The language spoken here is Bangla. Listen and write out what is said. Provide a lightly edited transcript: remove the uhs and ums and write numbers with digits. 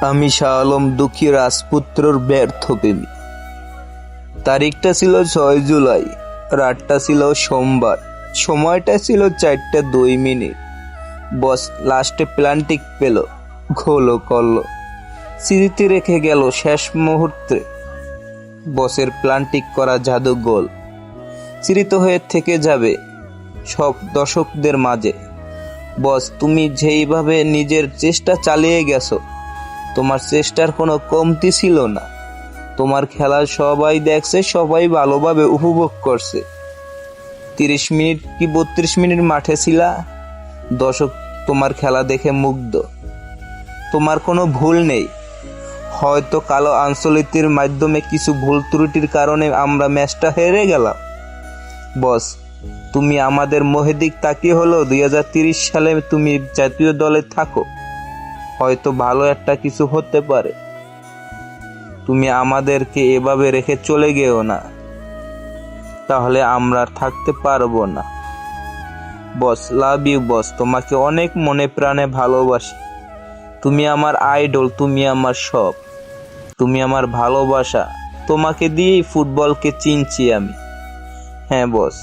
আমি শাহ আলম দুঃখী রাজপুত্রর ব্যর্থ প্রেমী। তারিখটা ছিল 6 জুলাই, রাতটা ছিল সোমবার, সময়টা ছিল 4:02। বস লাস্টে প্লান্টিক পেল, গোলও করলো, স্মৃতি রেখে গেল শেষ মুহূর্তে। বসের প্লান্টিক করা জাদু গোল স্মৃত হয়ে থেকে যাবে সব দর্শকদের মাঝে। বস, তুমি যেইভাবে নিজের চেষ্টা চালিয়ে গেছো, তোমার চেষ্টার কোনো কমতি ছিল না। তোমার খেলা সবাই দেখছে, সবাই ভালোভাবে উপভোগ করছে। 30 মিনিট কি 32 মিনিট মাঠে ছিলা, দর্শক তোমার খেলা দেখে মুগ্ধ। তোমার কোনো ভুল নেই, হয়তো কালো আঞ্চলিকের মাধ্যমে কিছু ভুল ত্রুটির কারণে আমরা ম্যাচটা হেরে গেলাম। বস, তুমি আমাদের মোহেদিক তাকিয়ে হলো 2030 সালে তুমি জাতীয় দলে থাকো, হয়তো ভালো একটা কিছু হতে পারে। তুমি আমাদেরকে এভাবে রেখে চলে গেও না, তাহলে আমরা থাকতে পারবো না। বস, লাভ ইউ বস, তোমাকে অনেক মনে প্রাণে ভালোবাসি। তুমি আমার আইডল, তুমি আমার সব, তুমি আমার ভালোবাসা। তোমাকে দিয়েই ফুটবলকে চিনছি আমি। হ্যাঁ বস।